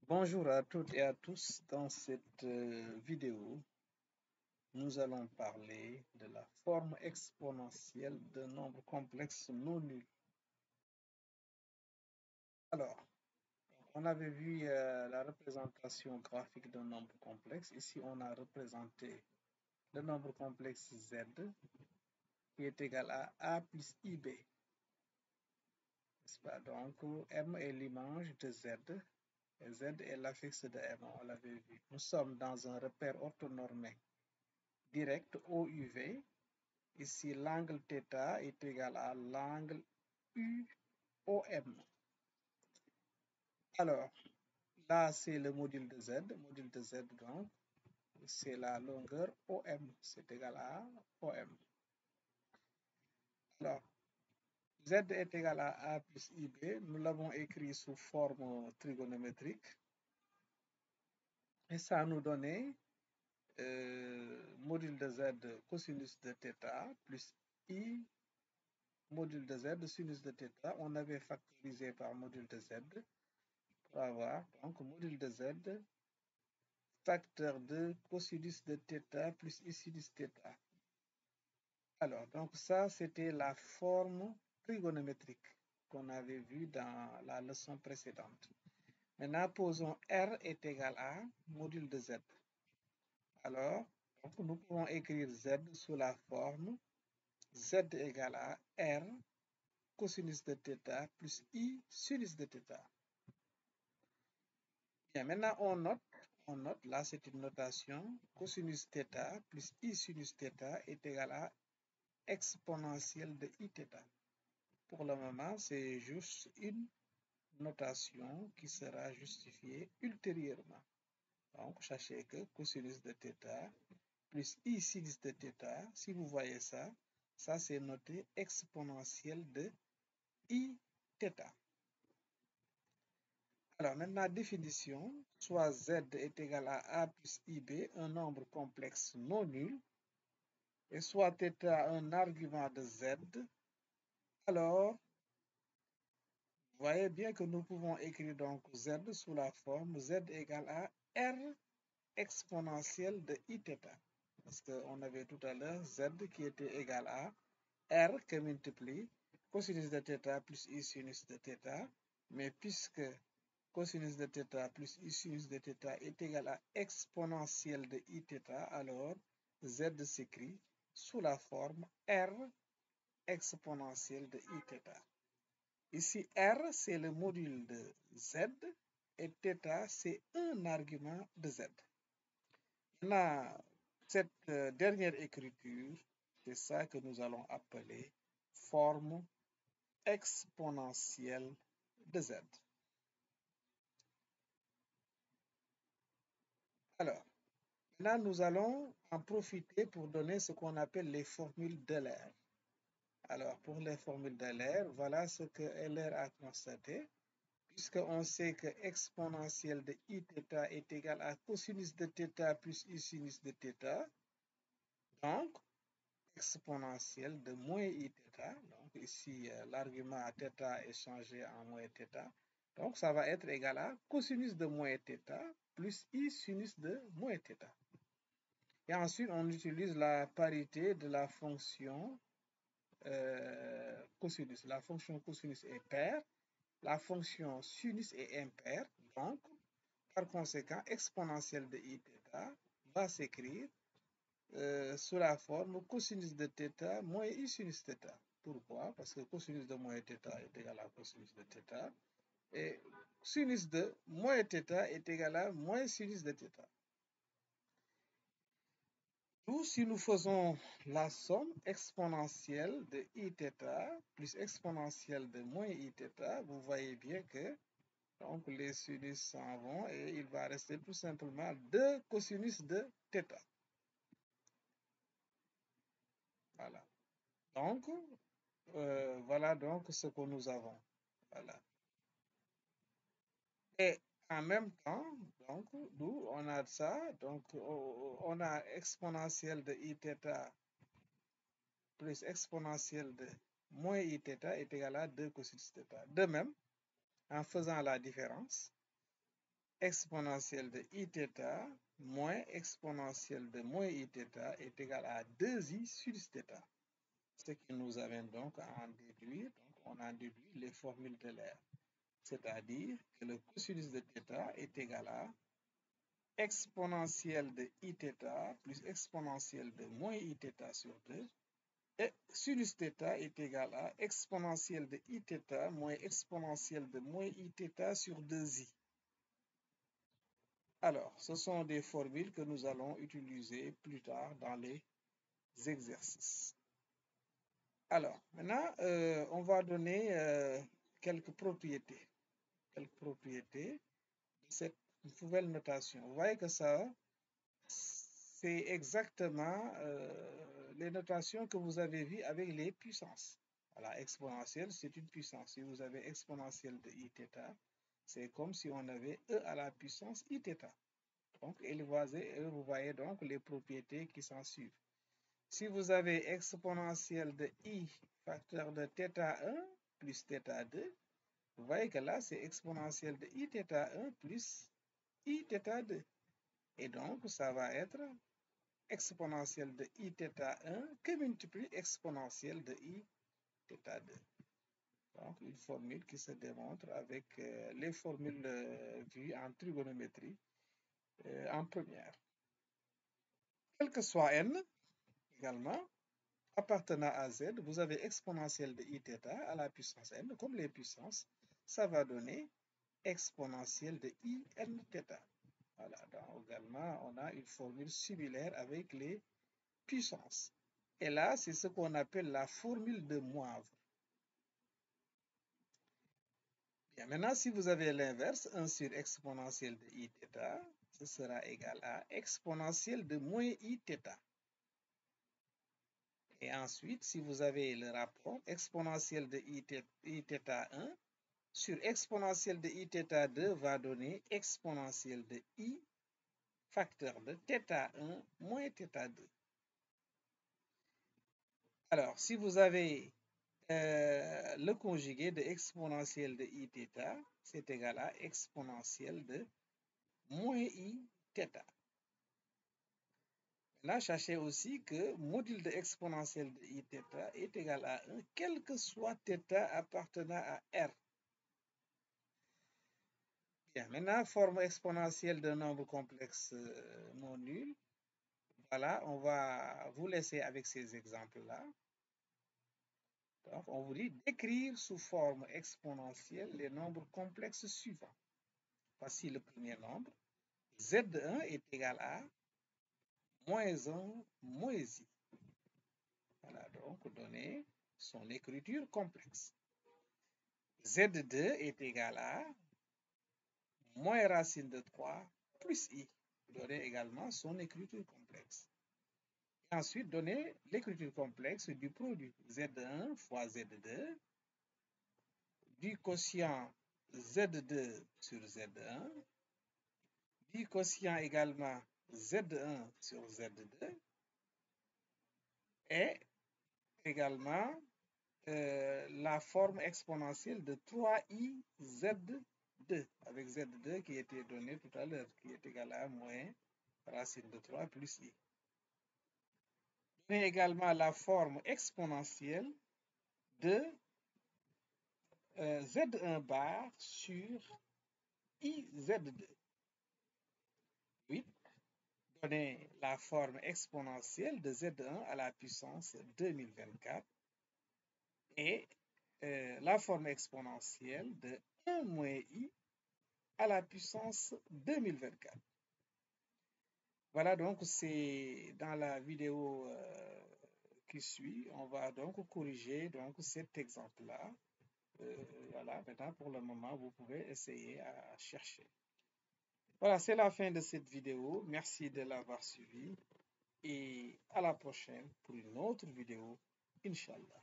Bonjour à toutes et à tous. Dans cette vidéo, nous allons parler de la forme exponentielle d'un nombre complexe non nul. Alors, on avait vu la représentation graphique d'un nombre complexe. Ici, on a représenté le nombre complexe z qui est égal à a plus ib. N'est-ce pas? Donc, m est l'image de z et z est l'affixe de m. On l'avait vu. Nous sommes dans un repère orthonormé direct OUV. Ici, l'angle θ est égal à l'angle UOM. Alors, là, c'est le module de Z. Module de Z, donc, c'est la longueur OM. C'est égal à OM. Alors, Z est égal à A plus IB. Nous l'avons écrit sous forme trigonométrique. Et ça nous donnait module de Z cosinus de θ plus I module de Z sinus de θ. On avait factorisé par module de Z. Pour avoir donc module de Z facteur de cosinus de θ plus I sinus θ. Alors, donc ça, c'était la forme trigonométrique qu'on avait vue dans la leçon précédente. Maintenant, posons R est égal à module de Z. Alors, donc, nous pouvons écrire Z sous la forme Z égale à R cosinus de θ plus I sinus de θ. Bien, maintenant on note, là c'est une notation, cosinus θ plus I sinus θ est égal à exponentielle de Iθ. Pour le moment, c'est juste une notation qui sera justifiée ultérieurement. Donc, sachez que cosinus de θ plus I sinus de θ, si vous voyez ça, ça c'est noté exponentielle de Iθ. Alors, maintenant, définition, soit Z est égal à A plus IB, un nombre complexe non nul, et soit θ un argument de Z, alors, vous voyez bien que nous pouvons écrire donc Z sous la forme Z égale à R exponentielle de Iθ. Parce qu'on avait tout à l'heure Z qui était égal à R qui multiplie cosinus de θ plus I sinus de θ, mais puisque cosinus de θ plus I sinus de θ est égal à exponentielle de Iθ, alors Z s'écrit sous la forme R exponentielle de Iθ. Ici, R, c'est le module de Z et θ, c'est un argument de Z. Maintenant, cette dernière écriture, c'est ça que nous allons appeler forme exponentielle de Z. Alors, là, nous allons en profiter pour donner ce qu'on appelle les formules d'Euler. Alors, pour les formules d'Euler, voilà ce que Euler a constaté. Puisqu'on sait que exponentielle de Iθ est égal à cosinus de θ plus I sinus de θ, donc exponentielle de moins Iθ, donc ici l'argument à θ est changé en moins θ, donc ça va être égal à cosinus de moins θ plus I sinus de moins θ. Et ensuite, on utilise la parité de la fonction cosinus. La fonction cosinus est paire, la fonction sinus est impaire, donc par conséquent, exponentielle de Iθ va s'écrire sous la forme cosinus de θ moins I sinus θ. Pourquoi? Parce que cosinus de moins θ est égal à cosinus de θ et sinus de moins θ est égal à moins sinus de θ. Ou si nous faisons la somme exponentielle de Iθ plus exponentielle de moins Iθ, vous voyez bien que donc les sinus s'en vont et il va rester tout simplement 2 cosinus de θ. Voilà. Donc, voilà donc ce que nous avons. Voilà. Et en même temps, donc, nous, on a ça, donc on a exponentielle de Iθ plus exponentielle de moins Iθ est égal à 2 cosinus θ. De même, en faisant la différence, exponentielle de iθ moins exponentielle de moins iθ est égal à 2i sur θ. Ce qui nous amène donc à en déduire, donc on en déduit les formules de l'air. C'est-à-dire que le cosinus de θ est égal à exponentielle de iθ plus exponentielle de moins iθ sur 2. Et sinus θ est égal à exponentielle de iθ moins exponentielle de moins iθ sur 2i. Alors, ce sont des formules que nous allons utiliser plus tard dans les exercices. Alors, maintenant, on va donner quelques propriétés de cette nouvelle notation. Vous voyez que ça, c'est exactement les notations que vous avez vues avec les puissances. Voilà, exponentielle, c'est une puissance. Si vous avez exponentielle de iθ, c'est comme si on avait e à la puissance iθ. Donc, vous voyez donc les propriétés qui s'en suivent. Si vous avez exponentielle de i facteur de θ1 plus θ2, vous voyez que là, c'est exponentielle de iθ1 plus iθ2. Et donc, ça va être exponentielle de iθ1 que multiplie exponentielle de iθ2. Donc, une formule qui se démontre avec les formules vues en trigonométrie en première. Quel que soit n, également, appartenant à z, vous avez exponentielle de iθ à la puissance n, comme les puissances, ça va donner exponentielle de inθ. Voilà, donc également, on a une formule similaire avec les puissances. Et là, c'est ce qu'on appelle la formule de Moivre. Bien, maintenant, si vous avez l'inverse, 1 sur exponentielle de iθ, ce sera égal à exponentielle de moins iθ. Et ensuite, si vous avez le rapport exponentielle de iθ1 sur exponentielle de iθ2 va donner exponentielle de i facteur de θ1 moins θ2. Alors, si vous avez le conjugué de exponentielle de iθ, c'est égal à exponentielle de moins iθ. Là, sachez aussi que module de exponentielle de iθ est égal à 1, quel que soit θ appartenant à R. Bien, maintenant, forme exponentielle d'un nombre complexe non nul. Voilà, on va vous laisser avec ces exemples-là. Donc, on vous dit d'écrire sous forme exponentielle les nombres complexes suivants. Voici le premier nombre. Z1 est égal à moins 1 moins i. Voilà, donc donner son écriture complexe. Z2 est égal à moins racine de 3 plus i. Donner également son écriture complexe. Et ensuite, donner l'écriture complexe du produit Z1 fois Z2 du quotient Z2 sur Z1 du quotient également Z1 sur Z2 et également la forme exponentielle de 3i Z2 avec Z2 qui était donné tout à l'heure, qui est égal à moins racine de 3 plus i. Mais également la forme exponentielle de Z1 bar sur IZ2. 8. Donner la forme exponentielle de Z1 à la puissance 2024 et la forme exponentielle de 1 moins i à la puissance 2024. Voilà, donc c'est dans la vidéo qui suit, on va donc corriger donc cet exemple-là. Voilà, maintenant pour le moment, vous pouvez essayer à chercher. Voilà, c'est la fin de cette vidéo. Merci de l'avoir suivi et à la prochaine pour une autre vidéo, Inch'Allah.